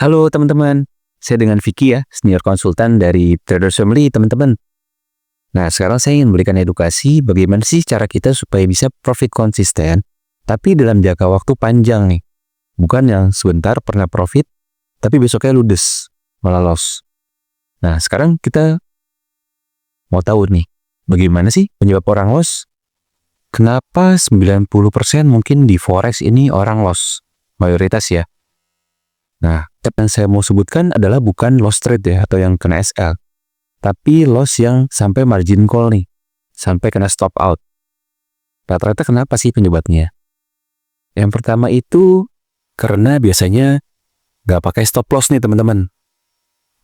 Halo teman-teman, saya dengan Vicky ya, senior konsultan dari Traders Family teman-teman. Nah sekarang saya ingin memberikan edukasi bagaimana sih cara kita supaya bisa profit konsisten, tapi dalam jangka waktu panjang nih. Bukan yang sebentar pernah profit, tapi besoknya ludes, malah loss. Nah sekarang kita mau tahu nih, bagaimana sih penyebab orang loss? Kenapa 90% mungkin di Forex ini orang loss? Mayoritas ya. Nah, yang saya mau sebutkan adalah bukan loss trade ya, atau yang kena SL. Tapi loss yang sampai margin call nih, sampai kena stop out. Rata-rata kenapa sih penyebabnya? Yang pertama itu, karena biasanya nggak pakai stop loss nih teman-teman.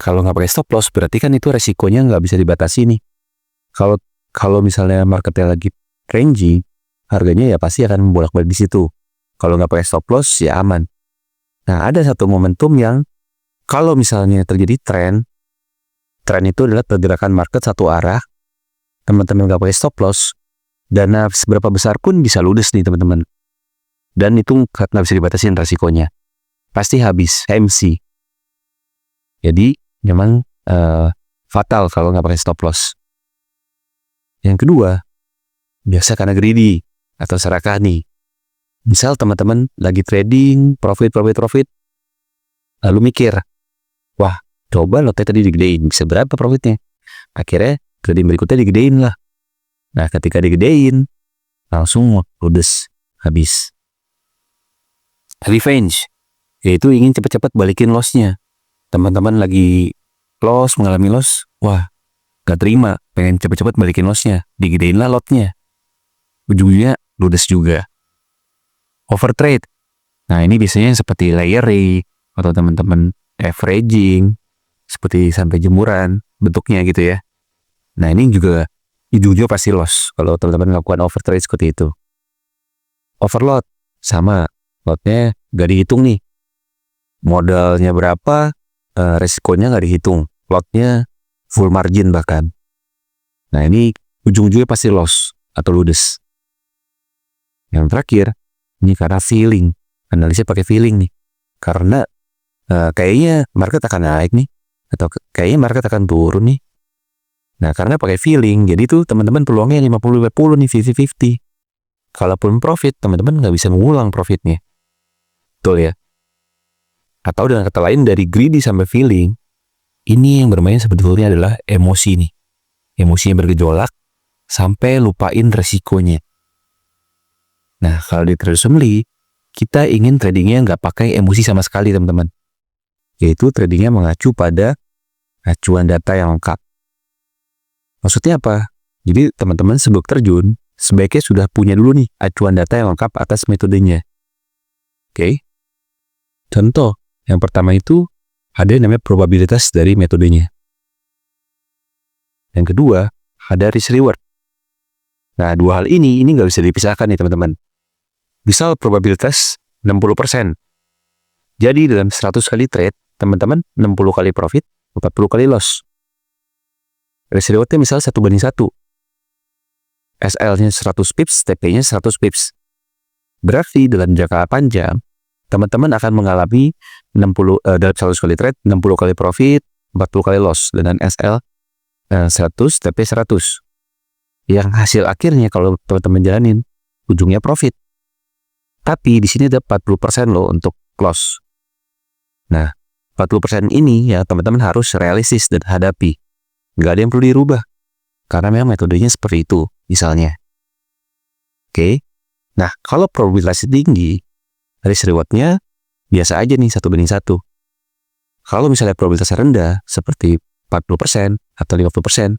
Kalau nggak pakai stop loss, berarti kan itu resikonya nggak bisa dibatasi nih. Kalau misalnya marketnya lagi ranging, harganya ya pasti akan bolak-balik di situ. Kalau nggak pakai stop loss, ya aman. Nah, ada satu momentum yang kalau misalnya terjadi tren itu adalah pergerakan market satu arah, teman-teman nggak pakai stop loss, dana seberapa besar pun bisa ludes nih teman-teman. Dan itu nggak bisa dibatasin resikonya. Pasti habis, MC. Jadi, memang fatal kalau nggak pakai stop loss. Yang kedua, biasa karena greedy atau serakah nih. Misal teman-teman lagi trading, profit, lalu mikir, wah, coba lotnya tadi digedein, bisa berapa profitnya? Akhirnya trading berikutnya digedein lah. Nah, ketika digedein, langsung ludes, habis. Revenge, yaitu ingin cepat-cepat balikin lossnya. Teman-teman lagi loss, mengalami loss, wah, gak terima, pengen cepat-cepat balikin lossnya, digedein lah lotnya. Ujungnya ludes juga. Overtrade. Nah, ini biasanya seperti layering atau teman-teman averaging, seperti sampai jemuran bentuknya gitu ya. Nah, ini juga ujung-ujungnya pasti loss kalau teman-teman melakukan overtrade seperti itu. Overload, sama, lotnya gak dihitung nih. Modalnya berapa, resikonya gak dihitung. Lotnya full margin bahkan. Nah, ini ujung-ujungnya pasti loss atau ludes. Yang terakhir, ini karena feeling, analisnya pakai feeling nih. Karena kayaknya market akan naik nih, atau kayaknya market akan turun nih. Nah, karena pakai feeling, jadi tuh teman-teman peluangnya 50-50 nih, 50-50. Kalaupun profit, teman-teman nggak bisa mengulang profitnya. Betul ya? Atau dengan kata lain, dari greedy sampai feeling, ini yang bermain sebetulnya adalah emosi nih. Emosinya bergejolak, sampai lupain resikonya. Nah, kalau di Traders Family, kita ingin tradingnya nggak pakai emosi sama sekali, teman-teman. Yaitu tradingnya mengacu pada acuan data yang lengkap. Maksudnya apa? Jadi, teman-teman sebelum terjun, sebaiknya sudah punya dulu nih acuan data yang lengkap atas metodenya. Oke? Contoh, yang pertama itu ada yang namanya probabilitas dari metodenya. Yang kedua, ada risk reward. Nah, dua hal ini nggak bisa dipisahkan nih teman-teman. Misal probabilitas 60%. Jadi dalam 100 kali trade, teman-teman 60 kali profit, 40 kali loss. Risk rewardnya misal 1:1. SL-nya 100 pips, TP-nya 100 pips. Berarti dalam jangka panjang, teman-teman akan mengalami dalam 100 kali trade, 60 kali profit, 40 kali loss. Dengan SL 100, TP 100. Yang hasil akhirnya kalau teman-teman jalanin, ujungnya profit. Tapi di sini ada 40% loh untuk loss. Nah, 40% ini ya teman-teman harus realistis dan hadapi. Nggak ada yang perlu dirubah. Karena memang metodenya seperti itu, misalnya. Oke. Nah, kalau probabilitasnya tinggi, risk rewardnya biasa aja nih, 1:1. Kalau misalnya probabilitasnya rendah, seperti 40% atau 50%,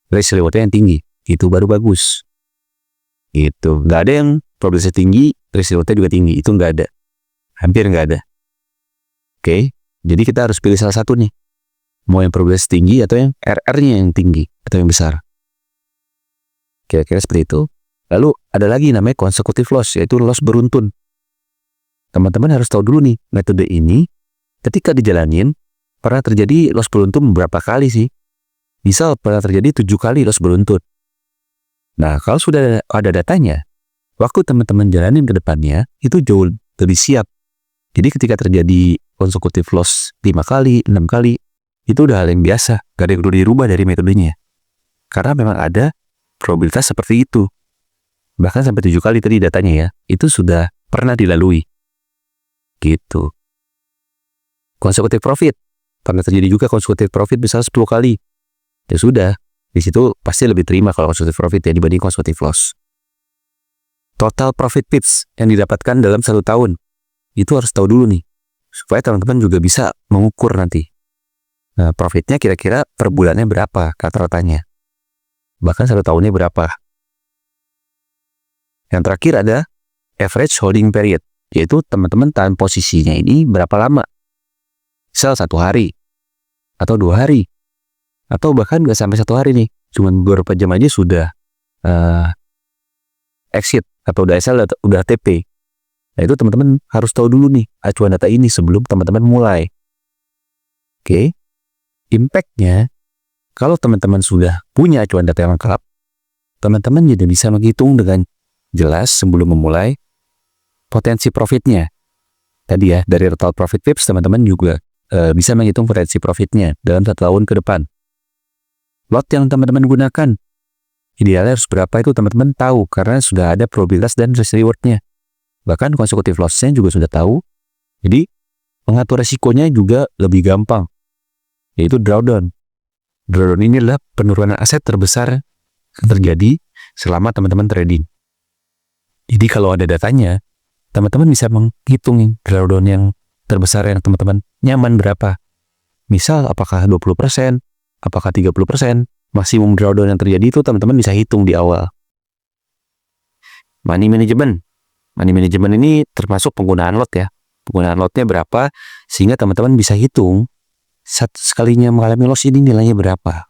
risk rewardnya yang tinggi. Itu baru bagus. Gitu. Nggak ada yang probabilitasnya tinggi, risk rewardnya juga tinggi. Itu nggak ada. Hampir nggak ada. Oke. Jadi kita harus pilih salah satu nih. Mau yang probabilitas tinggi atau yang RR-nya yang tinggi atau yang besar. Kira-kira seperti itu. Lalu ada lagi namanya consecutive loss, yaitu loss beruntun. Teman-teman harus tahu dulu nih, metode ini ketika dijalanin pernah terjadi loss beruntun berapa kali sih? Misal pernah terjadi 7 kali loss beruntun. Nah, kalau sudah ada datanya, waktu teman-teman jalanin ke depannya, itu jauh lebih siap. Jadi ketika terjadi consecutive loss 5 kali, 6 kali, itu udah hal yang biasa, gak ada yang perlu dirubah dari metodenya. Karena memang ada probabilitas seperti itu. Bahkan sampai 7 kali tadi datanya ya, itu sudah pernah dilalui. Gitu. Consecutive profit, pernah terjadi juga consecutive profit bisa 10 kali. Ya sudah, di situ pasti lebih terima kalau consecutive profit ya dibanding consecutive loss. Total profit pips yang didapatkan dalam 1 tahun, itu harus tahu dulu nih, supaya teman-teman juga bisa mengukur nanti. Nah, profitnya kira-kira per bulannya berapa rata-ratanya. Bahkan 1 tahunnya berapa. Yang terakhir ada average holding period, yaitu teman-teman tahan posisinya ini berapa lama. Misal 1 hari, atau 2 hari, atau bahkan nggak sampai 1 hari nih, cuma beberapa jam aja sudah exit, atau udah SL, udah TP. Nah itu teman-teman harus tahu dulu nih acuan data ini sebelum teman-teman mulai. Oke, impact-nya, kalau teman-teman sudah punya acuan data yang lengkap, teman-teman jadi bisa menghitung dengan jelas sebelum memulai potensi profitnya. Tadi ya, dari total profit pips, teman-teman juga bisa menghitung potensi profitnya dalam 1 tahun ke depan. Lot yang teman-teman gunakan, idealnya harus berapa itu teman-teman tahu, karena sudah ada probabilitas dan risk reward-nya. Bahkan consecutive loss-nya juga sudah tahu. Jadi, mengatur resikonya juga lebih gampang, yaitu drawdown. Drawdown ini adalah penurunan aset terbesar yang terjadi selama teman-teman trading. Jadi, kalau ada datanya, teman-teman bisa menghitung drawdown yang terbesar yang teman-teman nyaman berapa. Misal, apakah 20%, apakah 30%, maksimum drawdown yang terjadi itu teman-teman bisa hitung di awal. Money management. Money management ini termasuk penggunaan lot ya. Penggunaan lotnya berapa, sehingga teman-teman bisa hitung sekalinya mengalami loss ini nilainya berapa.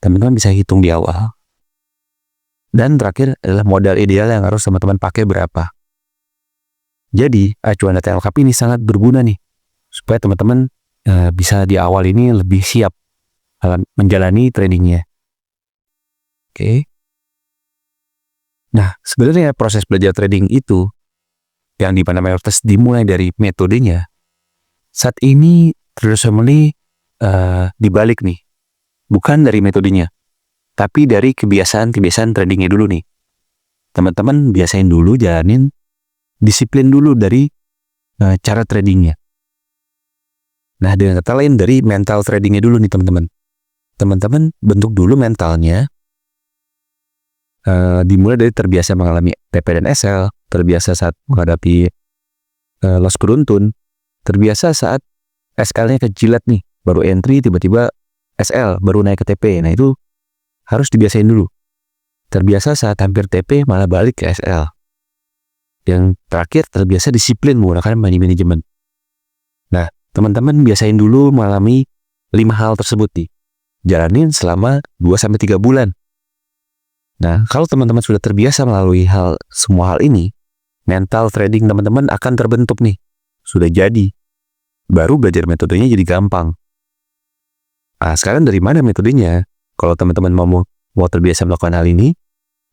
Teman-teman bisa hitung di awal. Dan terakhir adalah modal ideal yang harus teman-teman pakai berapa. Jadi, acuan data lengkap ini sangat berguna nih, supaya teman-teman bisa di awal ini lebih siap dalam menjalani tradingnya. Oke. Nah, sebenarnya proses belajar trading itu yang di mana mayoritas dimulai dari metodenya. Saat ini Traders Family dibalik nih. Bukan dari metodenya, tapi dari kebiasaan-kebiasaan tradingnya dulu nih. Teman-teman biasain dulu, jalanin disiplin dulu dari cara tradingnya. Nah, dengan kata lain dari mental tradingnya dulu nih teman-teman. Teman-teman bentuk dulu mentalnya. Dimulai dari terbiasa mengalami TP dan SL, terbiasa saat menghadapi loss beruntun, terbiasa saat SL-nya kejilat nih, baru entry tiba-tiba SL, baru naik ke TP. Nah itu harus dibiasain dulu. Terbiasa saat hampir TP malah balik ke SL. Yang terakhir terbiasa disiplin menggunakan money management. Nah, teman-teman biasain dulu mengalami 5 hal tersebut nih. Jalanin selama 2-3 bulan. Nah, kalau teman-teman sudah terbiasa melalui semua hal ini, mental trading teman-teman akan terbentuk nih. Sudah jadi. Baru belajar metodenya jadi gampang. Nah, sekarang dari mana metodenya? Kalau teman-teman mau terbiasa melakukan hal ini,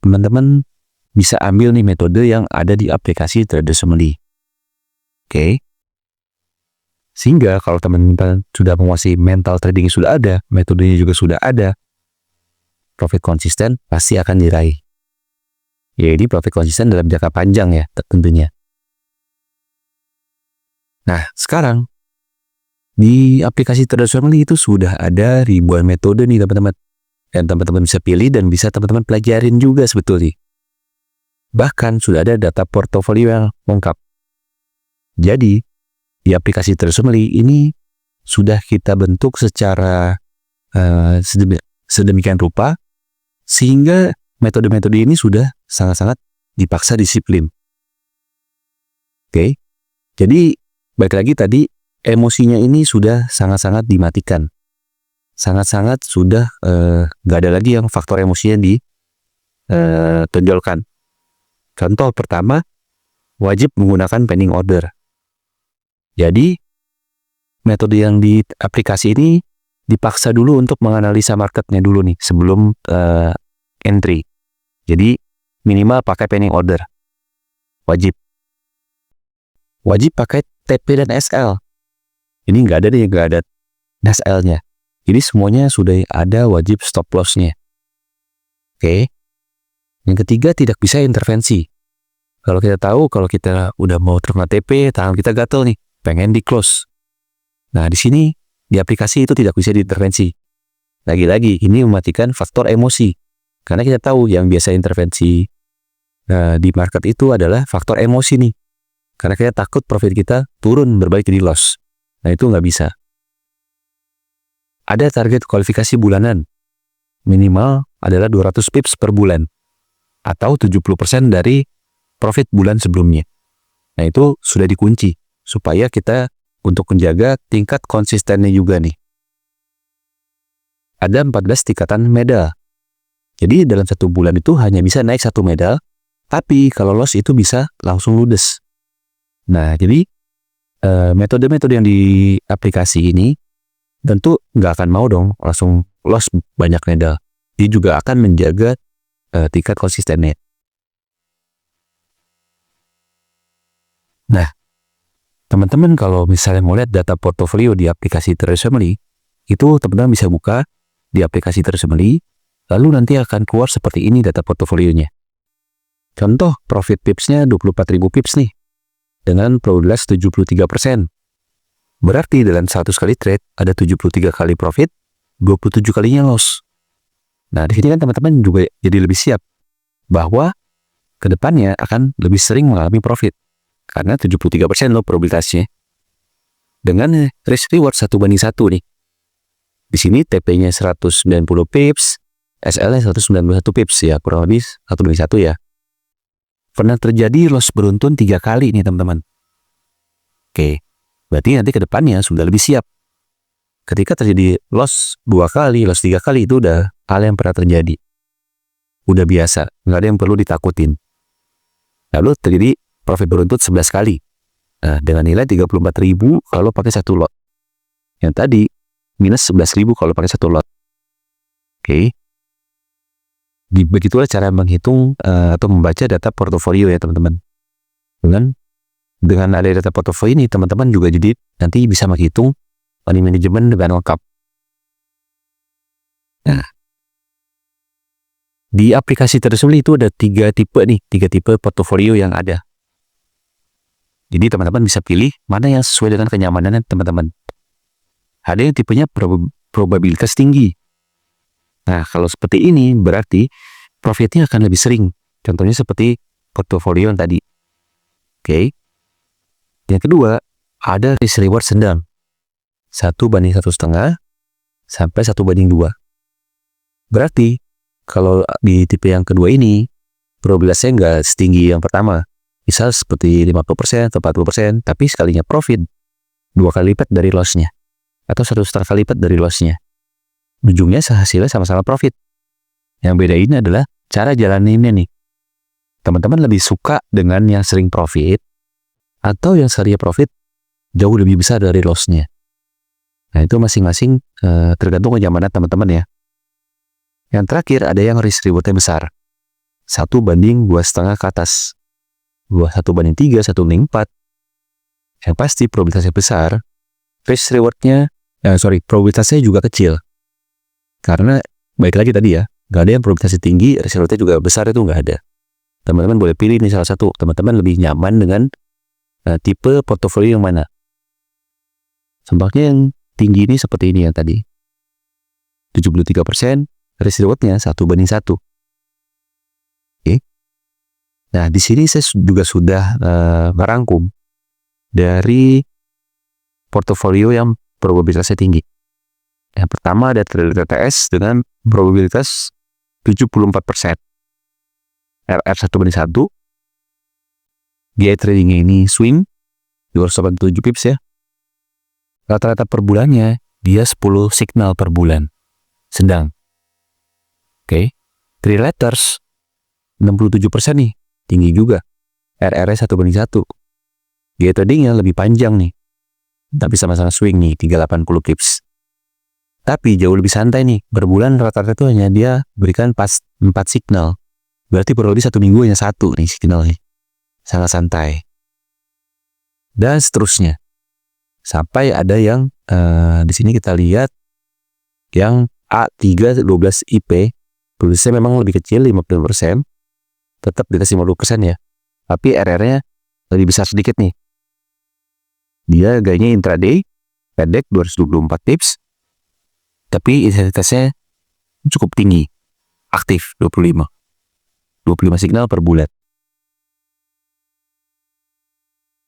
teman-teman bisa ambil nih metode yang ada di aplikasi Traders Family. Oke. Sehingga kalau teman-teman sudah menguasai mental trading sudah ada, metodenya juga sudah ada, profit konsisten pasti akan diraih. Jadi profit konsisten dalam jangka panjang ya tentunya. Nah, sekarang di aplikasi Traders Family itu sudah ada ribuan metode nih teman-teman. Dan teman-teman bisa pilih dan bisa teman-teman pelajarin juga sebetulnya. Bahkan sudah ada data portofolio yang lengkap. Jadi, di aplikasi Traders Family ini sudah kita bentuk secara sedemikian rupa, sehingga metode-metode ini sudah sangat-sangat dipaksa disiplin. Oke, jadi balik lagi tadi, emosinya ini sudah sangat-sangat dimatikan. Sangat-sangat sudah nggak ada lagi yang faktor emosinya ditonjolkan. Contoh pertama, wajib menggunakan pending order. Jadi, metode yang di aplikasi ini dipaksa dulu untuk menganalisa marketnya dulu nih sebelum entry. Jadi minimal pakai pending order. Wajib pakai TP dan SL. Ini nggak ada nih, nggak ada SL-nya. Jadi semuanya sudah ada wajib stop loss-nya. Oke. Yang ketiga, tidak bisa intervensi. Kalau kita tahu, kalau kita udah mau terkena TP, tangan kita gatel nih, pengen di close. Nah, di sini, di aplikasi itu tidak bisa diintervensi. Lagi-lagi, ini mematikan faktor emosi. Karena kita tahu yang biasa intervensi di market itu adalah faktor emosi nih. Karena kita takut profit kita turun berbalik jadi loss. Nah, itu nggak bisa. Ada target kualifikasi bulanan. Minimal adalah 200 pips per bulan. Atau 70% dari profit bulan sebelumnya. Nah, itu sudah dikunci. Supaya kita untuk menjaga tingkat konsistennya juga nih. Ada 14 tingkatan medal. Jadi dalam 1 bulan itu hanya bisa naik 1 medal. Tapi kalau loss itu bisa langsung ludes. Nah, jadi metode-metode yang di aplikasi ini tentu nggak akan mau dong langsung loss banyak medal. Dia juga akan menjaga tingkat konsistennya. Nah, teman-teman kalau misalnya mau lihat data portofolio di aplikasi Traders Family, itu teman-teman bisa buka di aplikasi Traders Family, lalu nanti akan keluar seperti ini data portofolionya. Contoh, profit pipsnya 24.000 pips nih, dengan probabilitas 73%. Berarti dalam 100 kali trade, ada 73 kali profit, 27 kalinya loss. Nah, di sini kan teman-teman juga jadi lebih siap bahwa kedepannya akan lebih sering mengalami profit. Karena 73% loh probabilitasnya. Dengan risk reward 1:1 nih. Di sini TP-nya 190 pips, SL-nya 191 pips ya, kurang lebih 1:1 ya. Pernah terjadi loss beruntun 3 kali nih teman-teman. Oke, berarti nanti ke depannya sudah lebih siap. Ketika terjadi loss 2 kali, loss 3 kali itu udah hal yang pernah terjadi. Udah biasa, nggak ada yang perlu ditakutin. Lalu terjadi profit beruntun 11 kali. Nah, dengan nilai 34.000 kalau pakai 1 lot. Yang tadi minus 11.000 kalau pakai 1 lot. Oke. Begitulah cara menghitung atau membaca data portofolio ya teman-teman. Dengan ada data portofolio ini teman-teman juga jadi nanti bisa menghitung money management dengan lengkap. Nah, di aplikasi Traders Family itu ada 3 tipe portofolio yang ada. Jadi teman-teman bisa pilih mana yang sesuai dengan kenyamanan teman-teman. Ada yang tipenya probabilitas tinggi. Nah, kalau seperti ini berarti profitnya akan lebih sering. Contohnya seperti portofolio yang tadi. Oke. Yang kedua, ada risk reward sedang. 1:1,5 sampai 1:2. Berarti kalau di tipe yang kedua ini probabilitasnya nggak setinggi yang pertama. Misal seperti 50% atau 40%, tapi sekalinya profit 2 kali lipat dari loss-nya. Atau 1,5 kali lipat dari loss-nya. Ujungnya hasilnya sama-sama profit. Yang beda ini adalah cara jalaninnya nih. Teman-teman lebih suka dengan yang sering profit atau yang sekalinya profit jauh lebih besar dari loss-nya. Nah, itu masing-masing tergantung kenyamanan teman-teman ya. Yang terakhir ada yang risk reward-nya besar. 1:2,5 ke atas. 1:3, 1:4. Yang pasti probabilitasnya besar, risk reward-nya, probabilitasnya juga kecil. Karena, baik lagi tadi ya, nggak ada yang probabilitasnya tinggi, risk reward-nya juga besar, itu nggak ada. Teman-teman boleh pilih nih salah satu. Teman-teman lebih nyaman dengan tipe portofolio yang mana. Contohnya yang tinggi ini seperti ini yang tadi. 73%, risk reward-nya 1:1. Oke. Nah, di sini saya juga sudah merangkum dari portofolio yang probabilitasnya tinggi. Yang pertama ada trader TTS dengan probabilitas 74%. RR 1:1. Biaya tradingnya ini swing 287 pips ya. Rata-rata per bulannya dia 10 signal per bulan. Sedang. Oke. 3 letters 67% nih. Tinggi juga. RR-nya 1:1. Biaya tradingnya lebih panjang nih. Tapi sama-sama swing nih 380 pips. Tapi jauh lebih santai nih. Berbulan rata-rata itu hanya dia berikan pas 4 signal. Berarti perlu lebih 1 minggu hanya 1 nih signal nih. Sangat santai. Dan seterusnya. Sampai ada yang di sini kita lihat yang A312 IP, produksinya memang lebih kecil 50%, tetap di atas 50% ya. Tapi RR-nya lebih besar sedikit nih. Dia gayanya intraday, pendek 224 pips, tapi intensitasnya cukup tinggi, aktif 25 signal per bulan.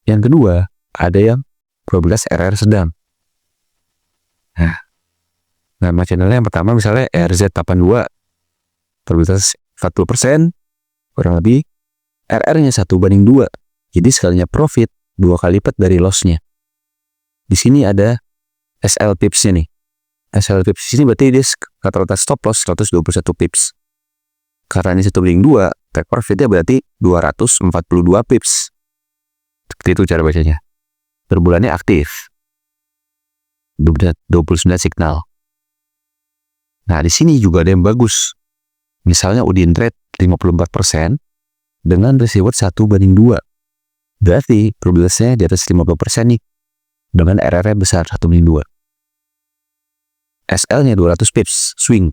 Yang kedua, ada yang probabilitas RR sedang. Nah, nama channelnya yang pertama misalnya RZ82, probabilitas 40%, kurang lebih RR-nya 1:2. Jadi sekalinya profit 2 kali lipat dari loss-nya. Di sini ada SL pips-nya nih. SL pips ini berarti dia rata-rata stop loss 121 pips. Karena ini 1:2, take profit-nya berarti 242 pips. Seperti itu cara bacanya. Per bulannya aktif 29 signal. Nah, di sini juga ada yang bagus. Misalnya Udin Trade 54% dengan reward 1:2. Berarti probabilitasnya di atas 50% nih. Dengan RR besar 1:2. SL-nya 200 pips, swing,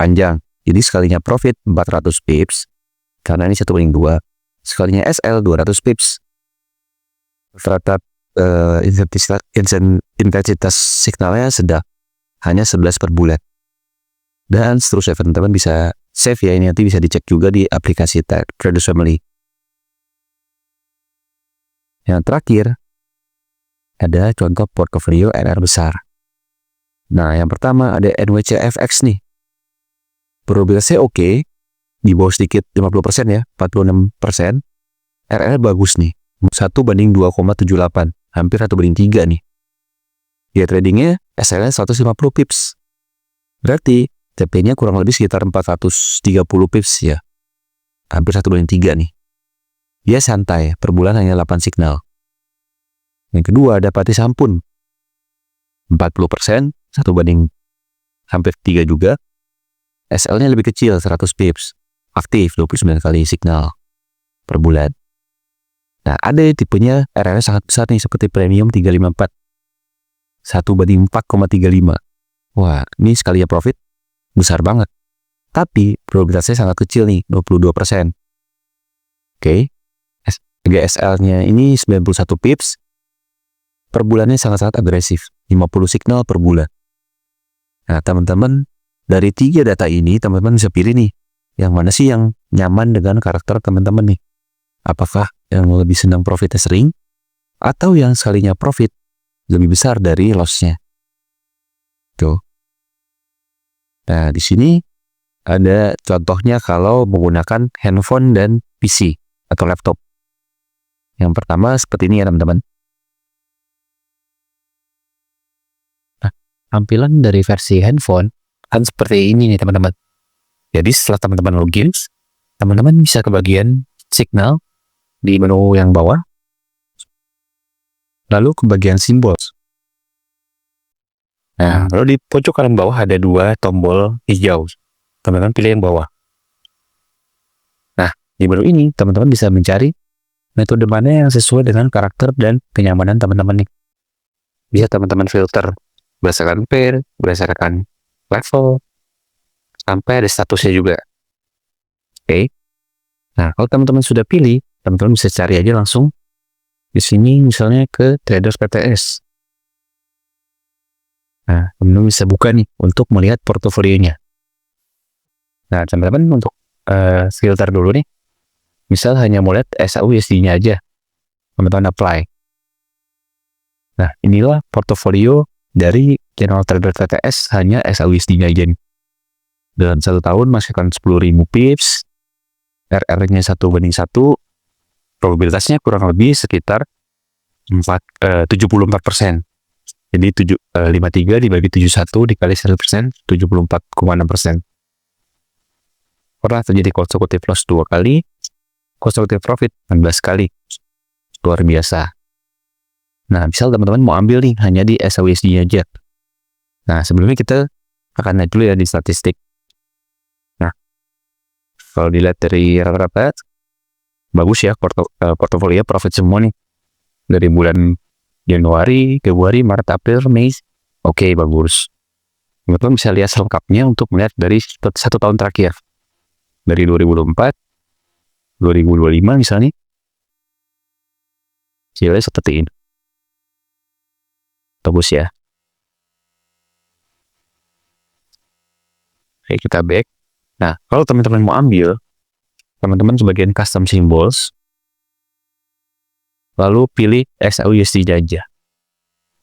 panjang. Jadi sekalinya profit 400 pips, karena ini 1:2. Sekalinya SL 200 pips. Rata intensitas signalnya sedang, hanya 11 per bulan. Dan seterusnya teman-teman bisa save ya, ini nanti bisa dicek juga di aplikasi Traders Family. Yang terakhir, ada contoh portofolio RR besar. Nah, yang pertama ada NWCFX nih. Probabilitasnya oke, di bawah sedikit 50% ya, 46%. RR bagus nih, 1:2,78, hampir 1:3 nih. Dia tradingnya SL-nya 150 pips. Berarti TP-nya kurang lebih sekitar 430 pips ya. Hampir 1:3 nih. Dia santai, per bulan hanya 8 signal. Yang kedua ada Pati Sampun. 40%, 1:3 juga. SL-nya lebih kecil, 100 pips. Aktif 29 kali signal per bulan. Nah, ada tipenya RR sangat besar nih, seperti Premium 354. 1:4,35. Wah, ini sekalinya profit besar banget. Tapi probabilitasnya sangat kecil nih, 22%. Oke. GSL-nya ini 91 pips. Per bulannya sangat-sangat agresif, 50 signal per bulan. Nah, teman-teman, dari 3 data ini, teman-teman bisa pilih nih, yang mana sih yang nyaman dengan karakter teman-teman nih. Apakah yang lebih senang profitnya sering, atau yang sekalinya profit lebih besar dari loss-nya. Tuh. Nah, di sini ada contohnya kalau menggunakan handphone dan PC atau laptop. Yang pertama seperti ini ya teman-teman. Nah, tampilan dari versi handphone kan seperti ini nih teman-teman. Jadi setelah teman-teman login, teman-teman bisa ke bagian signal di menu yang bawah, lalu ke bagian simbol. Nah, lalu di pojok kanan bawah ada 2 tombol hijau. Teman-teman pilih yang bawah. Nah, di menu ini teman-teman bisa mencari metode mana yang sesuai dengan karakter dan kenyamanan teman-teman nih. Bisa teman-teman filter berdasarkan pair, berdasarkan level, sampai ada statusnya juga. Oke. Nah, kalau teman-teman sudah pilih, teman-teman bisa cari aja langsung di sini misalnya ke Traders PTS. Nah, teman-teman bisa buka nih untuk melihat portofolionya. Nah, teman-teman untuk filter dulu nih. Misal hanya mau lihat SAUSD-nya aja. Teman-teman apply. Nah, inilah portofolio dari channel Trader TTS hanya SAUSD-nya aja nih. Dalam 1 tahun menghasilkan 10.000 pips. RR-nya 1:1. Probabilitasnya kurang lebih sekitar 74%. Jadi 53 dibagi 71 dikali 100%, 74,6%. Pernah terjadi consecutive loss 2 kali, consecutive profit 16 kali. Luar biasa. Nah, misal teman-teman mau ambil nih hanya di SAUSD aja. Nah, sebelumnya kita akan lihat dulu ya di statistik. Nah, kalau dilihat dari rata-rata, bagus ya portofolio profit semua nih. Dari bulan Januari, Februari, Maret, April, Mei. Oke, bagus. Teman-teman bisa lihat selengkapnya untuk melihat dari 1 tahun terakhir. Dari 2024, 2025 misalnya. Hasilnya seperti ini. Bagus ya. Oke, kita back. Nah, kalau teman-teman mau ambil, teman-teman sebagian custom symbols, lalu pilih XAUUSD aja.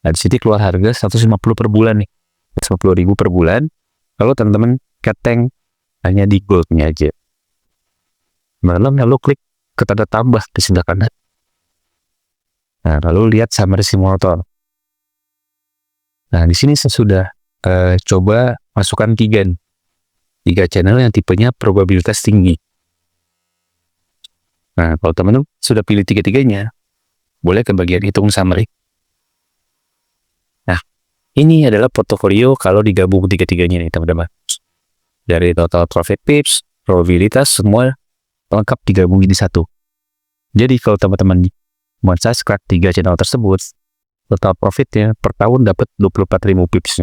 Nah, di sini keluar harga 150 per bulan nih. 150.000 per bulan. Lalu teman-teman keteng hanya di goldnya aja. Lalu klik ke tanda tambah di sebelah kanan. Nah, lalu lihat summary simulator. Nah, di sini saya sudah coba masukkan 3 channel yang tipenya probabilitas tinggi. Nah, kalau teman-teman sudah pilih 3-3-nya, boleh ke bagian hitung summary. Nah, ini adalah portofolio kalau digabung 3-3-nya nih, teman-teman. Dari total profit pips, probabilitas, semua lengkap digabung jadi satu. Jadi kalau teman-teman mau subscribe 3 channel tersebut, total profitnya per tahun dapat 24.000 pips.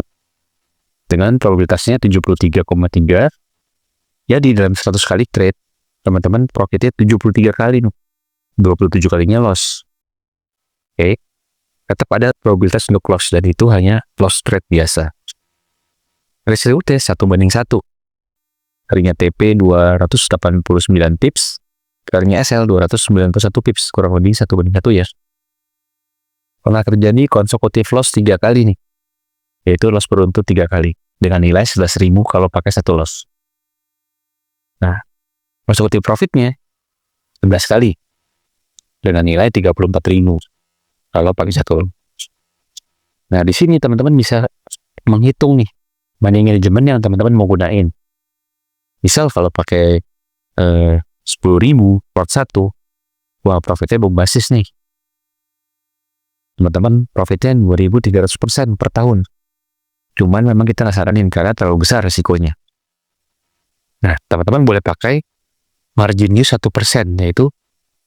Dengan probabilitasnya 73,3. Jadi dalam 100 kali trade, teman-teman profitnya 73 kali. 27 kalinya loss. Oke. Tetap ada probabilitas untuk loss, dan itu hanya loss trade biasa. Resiko T 1:1. Kalinya TP 289 pips, kalinya SL 291 pips, kurang lebih 1:1 ya. Pernah terjadi konsekutif loss 3 kali nih, yaitu loss beruntun 3 kali, dengan nilai 11.000 kalau pakai 1 loss. Nah, konsekutif profitnya 11 kali, dengan nilai 34.000 kalau pakai 1 loss. Nah, di sini teman-teman bisa menghitung nih money management yang teman-teman mau gunain. Misal kalau pakai 10.000 lot 1, wah profitnya bombastis nih. Teman-teman profitnya 2.300% per tahun. Cuman memang kita nggak saranin karena terlalu besar resikonya. Nah, teman-teman boleh pakai margin use 1%, yaitu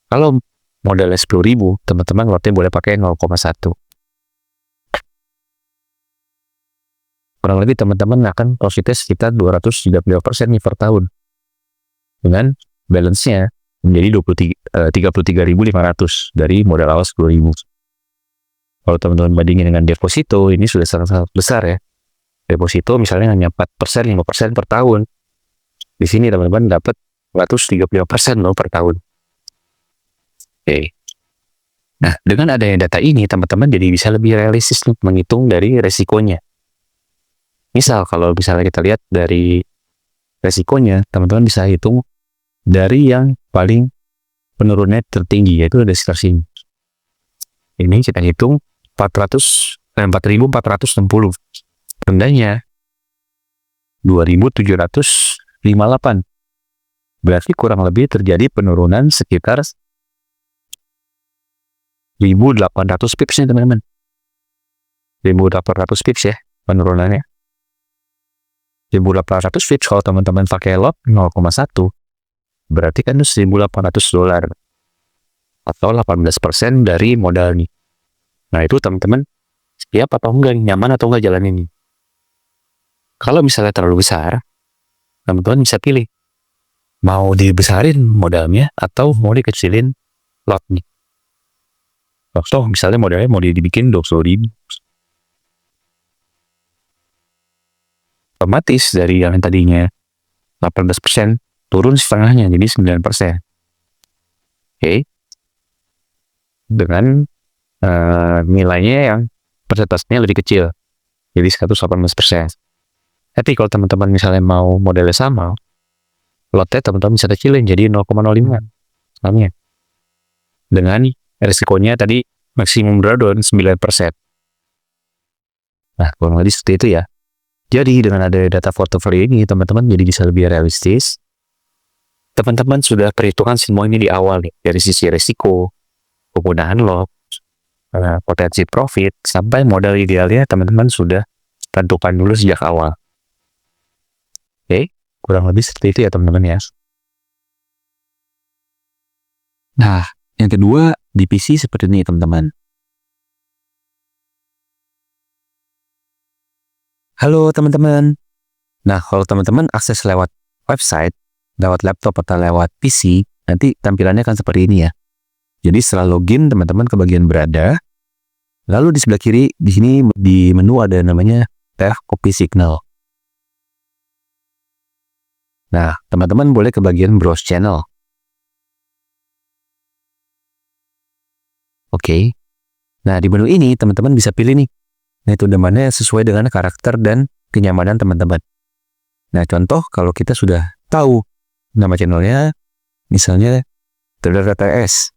kalau modalnya 10.000, teman-teman lotnya boleh pakai 0,1. Kurang lebih teman-teman akan profitnya sekitar 232% nih per tahun. Dengan balance-nya menjadi 33.500 dari modal awal 10.000. Kalau teman-teman bandingin dengan deposito, ini sudah sangat-sangat besar ya. Deposito misalnya hanya 4%, 5% per tahun. Di sini teman-teman dapat 135% loh per tahun. Oke. Nah, dengan adanya data ini, teman-teman jadi bisa lebih realistis nih menghitung dari resikonya. Misal, kalau misalnya kita lihat dari resikonya, teman-teman bisa hitung dari yang paling penurunannya tertinggi, yaitu ada sekitar sini. Ini kita hitung 4.460. Rendahnya 2.758. Berarti kurang lebih terjadi penurunan sekitar 1.800 pips nih teman-teman. 1.800 pips ya penurunannya. 1.800 pips kalau teman-teman pakai lot 0,1, berarti kan itu $1.800 atau 18% dari modal nih. Nah, itu teman-teman siap atau enggak, nyaman atau enggak jalan ini. Kalau misalnya terlalu besar, teman-teman bisa pilih mau dibesarin modalnya atau mau dikecilin lotnya. Contoh misalnya modalnya mau dibikin 20.000, otomatis dari yang tadinya 18% turun setengahnya jadi 9%. Oke. Dengan nilainya yang persentasenya lebih kecil, jadi 118%. Tapi kalau teman-teman misalnya mau modelnya sama, lotnya teman-teman bisa kecilin jadi 0,05 misalnya. Dengan risikonya tadi maksimum drawdown 9%. Nah, kurang lebih seperti itu ya. Jadi dengan ada data portofolio ini, teman-teman jadi bisa lebih realistis. Teman-teman sudah perhitungan semua ini di awal nih, dari sisi risiko, penggunaan lot, potensi profit, sampai modal idealnya teman-teman sudah tentukan dulu sejak awal. Oke, kurang lebih seperti itu ya teman-teman ya. Nah, yang kedua, di PC seperti ini teman-teman. Halo teman-teman. Nah, kalau teman-teman akses lewat website, lewat laptop atau lewat PC, nanti tampilannya akan seperti ini ya. Jadi setelah login, teman-teman ke bagian berada, lalu di sebelah kiri, di sini di menu ada namanya tab copy signal. Nah, teman-teman boleh ke bagian browse channel. Oke. Nah, di menu ini teman-teman bisa pilih nih metode mana yang sesuai dengan karakter dan kenyamanan teman-teman. Nah, contoh kalau kita sudah tahu nama channelnya, misalnya Trader TTS.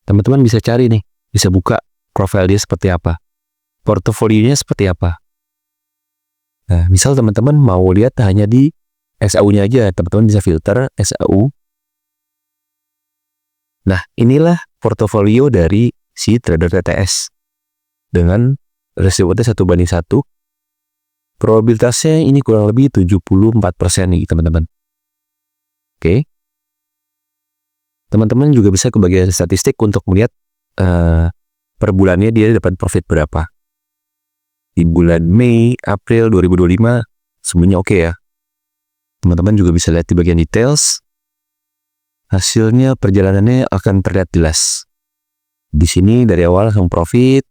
Teman-teman bisa cari nih, bisa buka profil dia seperti apa, portofolionya seperti apa. Nah, misal teman-teman mau lihat hanya di SAU-nya aja, teman-teman bisa filter SAU. Nah, inilah portofolio dari si Trader TTS dengan resikonya 1:1. Probabilitasnya ini kurang lebih 74% nih, teman-teman. Oke. Teman-teman juga bisa ke bagian statistik untuk melihat per bulannya dia dapat profit berapa. Di bulan Mei, April 2025 semuanya oke ya. Teman-teman juga bisa lihat di bagian details. Hasilnya perjalanannya akan terlihat jelas. Di sini dari awal langsung profit.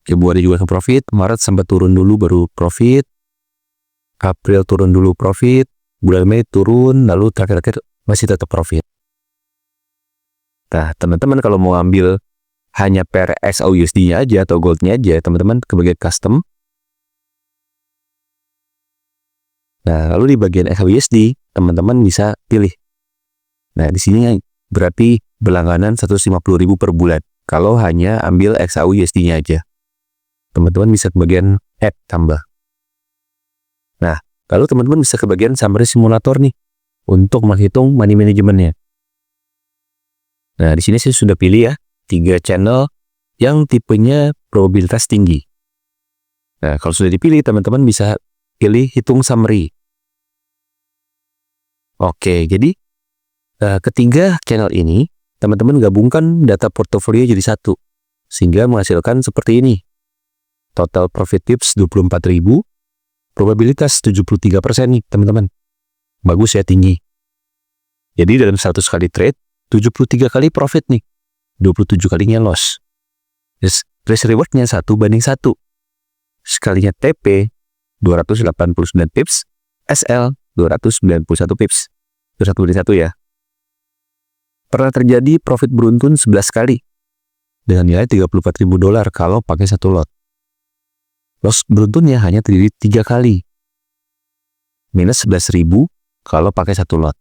Februari juga langsung profit. Maret sempat turun dulu baru profit. April turun dulu profit. Bulan Mei turun, lalu terakhir-terakhir masih tetap profit. Nah, teman-teman kalau mau ambil hanya per SAUUSD-nya aja atau goldnya aja, teman-teman ke bagian custom. Nah, lalu di bagian SAUUSD, teman-teman bisa pilih. Nah, di sini berarti berlangganan 150.000 per bulan. Kalau hanya ambil SAUUSD-nya aja. Teman-teman bisa ke bagian add tambah. Nah, lalu teman-teman bisa ke bagian summary simulator nih untuk menghitung money management-nya. Nah, di sini saya sudah pilih ya 3 channel yang tipenya probabilitas tinggi. Nah, kalau sudah dipilih, teman-teman bisa pilih hitung summary. Oke, jadi ketiga channel ini, teman-teman gabungkan data portofolio jadi satu, sehingga menghasilkan seperti ini. Total profit tips 24.000, probabilitas 73% nih, teman-teman. Bagus ya, tinggi. Jadi dalam 100 kali trade, 73 kali profit nih. 27 kalinya loss. Risk rewardnya 1:1. Sekalinya TP 289 pips, SL 291 pips. Itu 1:1 ya. Pernah terjadi profit beruntun 11 kali dengan nilai $34.000 kalau pakai satu lot. Loss beruntunnya hanya terjadi 3 kali. Minus 11.000 kalau pakai satu lot.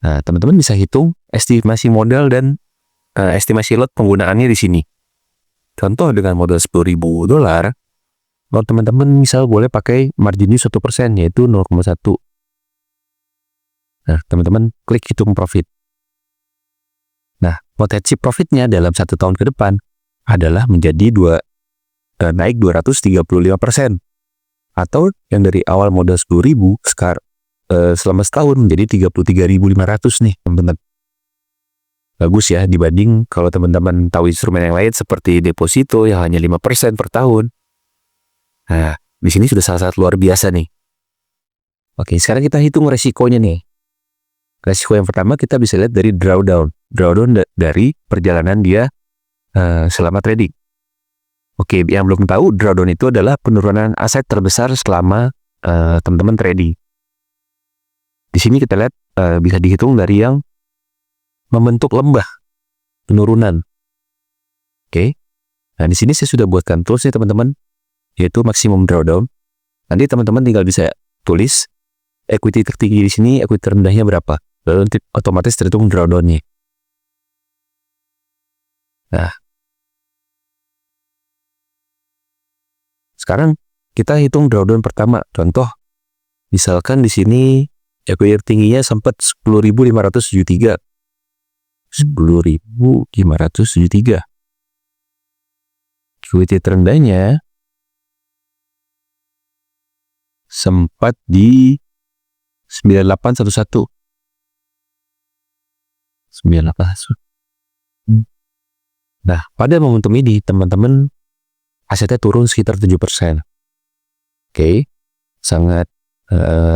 Nah, teman-teman bisa hitung estimasi modal dan estimasi lot penggunaannya di sini. Contoh dengan modal $10.000, lot teman-teman misal boleh pakai marginnya 1%, yaitu 0,1. Nah, teman-teman klik hitung profit. Nah, potensi profitnya dalam 1 tahun ke depan adalah menjadi naik 235%. Atau yang dari awal modal 10.000 selama setahun menjadi 33.500 nih, teman-teman. Bagus ya dibanding kalau teman-teman tahu instrumen yang lain seperti deposito yang hanya 5% per tahun. Nah, di sini sudah sangat luar biasa nih. Oke, sekarang kita hitung resikonya nih. Resiko yang pertama kita bisa lihat dari drawdown. Drawdown dari perjalanan dia selama trading. Oke, yang belum tahu, drawdown itu adalah penurunan aset terbesar selama teman-teman trading. Di sini kita lihat bisa dihitung dari yang membentuk lembah penurunan. Oke. Nah, di sini saya sudah buatkan toolsnya teman-teman, yaitu maksimum drawdown. Nanti teman-teman tinggal bisa tulis equity tertinggi di sini, equity terendahnya berapa. Lalu otomatis terhitung drawdownnya. Nah, sekarang kita hitung drawdown pertama. Contoh, misalkan di sini equity tertingginya sempat 10.573. 10.573. Equity terendahnya sempat di 9811. 9811. Nah, pada momentum ini teman-teman asetnya turun sekitar 7%. Oke, sangat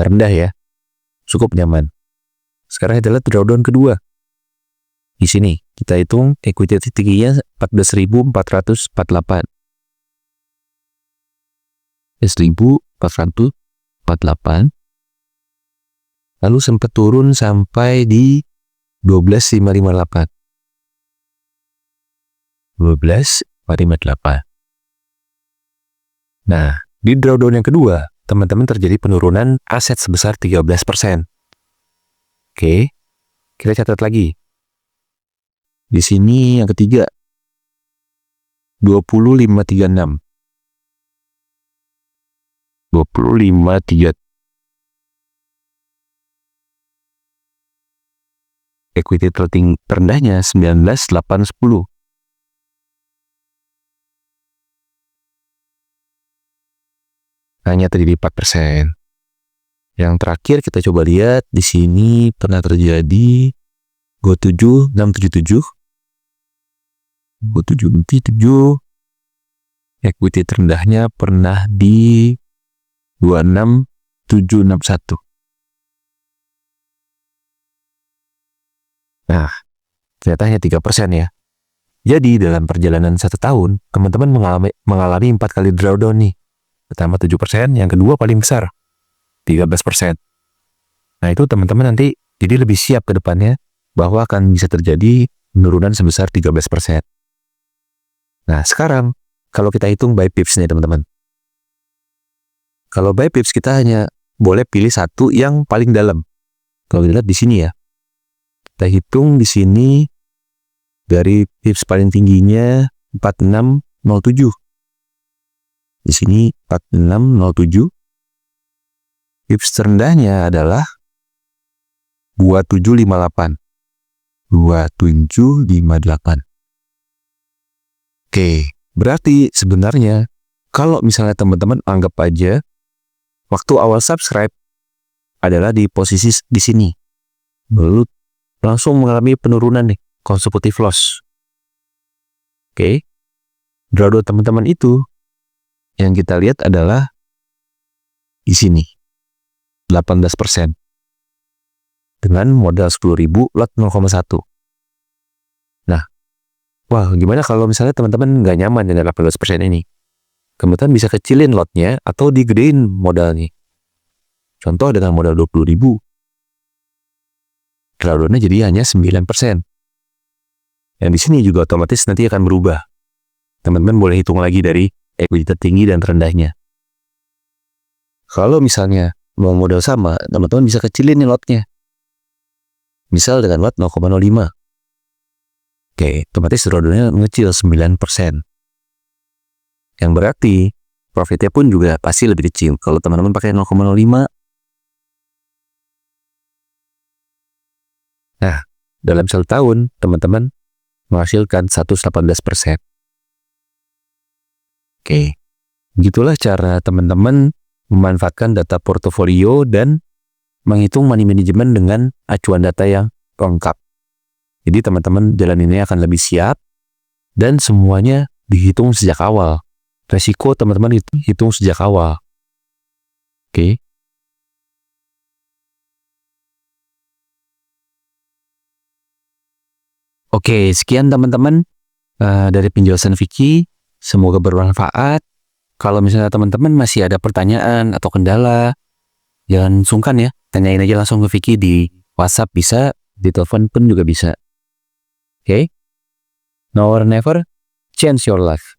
rendah ya, cukup nyaman. Sekarang kita lihat drawdown kedua. Di sini kita hitung equity tertingginya 14.448. 1448. Lalu sempat turun sampai di 12.558. 12.558. Nah, di drawdown yang kedua, teman-teman terjadi penurunan aset sebesar 13%. Oke, kita catat lagi. Di sini yang ketiga, 25.36. 25.3. Equity terendahnya 19.810. Hanya terjadi 4%. Yang terakhir kita coba lihat di sini pernah terjadi Go7 677. Go7 677. Equity terendahnya pernah di 26761. Nah, ternyata hanya 3% ya. Jadi dalam perjalanan 1 tahun, teman-teman mengalami 4 kali drawdown nih. Pertama 7%, yang kedua paling besar 13%. Nah, itu teman-teman nanti jadi lebih siap ke depannya bahwa akan bisa terjadi penurunan sebesar 13%. Nah, sekarang kalau kita hitung buy pips nih teman-teman. Kalau buy pips kita hanya boleh pilih satu yang paling dalam. Kalau dilihat di sini ya. Kita hitung di sini dari pips paling tingginya 4607. Di sini 4607. Pips terendahnya adalah 2758. 2758. Oke, berarti sebenarnya kalau misalnya teman-teman anggap aja waktu awal subscribe adalah di posisi di sini. Lalu langsung mengalami penurunan nih, consecutive loss. Oke. Drawdown teman-teman itu yang kita lihat adalah di sini. 18%. Dengan modal 10.000, lot 0,1. Nah, wah gimana kalau misalnya teman-teman nggak nyaman dengan 18% ini? Kemudian bisa kecilin lotnya atau digedein modalnya. Contoh dengan modal 20.000. Drawdownnya jadi hanya 9%. Yang di sini juga otomatis nanti akan berubah. Teman-teman boleh hitung lagi dari equity tertinggi dan terendahnya. Kalau misalnya mau modal sama, teman-teman bisa kecilin nih lotnya. Misal dengan lot 0,05. Oke, otomatis drawdownnya mengecil 9%. Yang berarti profitnya pun juga pasti lebih kecil. Kalau teman-teman pakai 0,05. Nah, dalam 1 tahun, teman-teman menghasilkan 118%. Oke, begitulah cara teman-teman memanfaatkan data portofolio dan menghitung money management dengan acuan data yang lengkap. Jadi teman-teman jalan ini akan lebih siap dan semuanya dihitung sejak awal. Resiko teman-teman hitung sejak awal. Oke. Oke, sekian teman-teman dari penjelasan Vicky. Semoga bermanfaat. Kalau misalnya teman-teman masih ada pertanyaan atau kendala, jangan sungkan ya. Tanyain aja langsung ke Vicky di WhatsApp bisa, di telepon pun juga bisa. Oke? Now or never, change your life.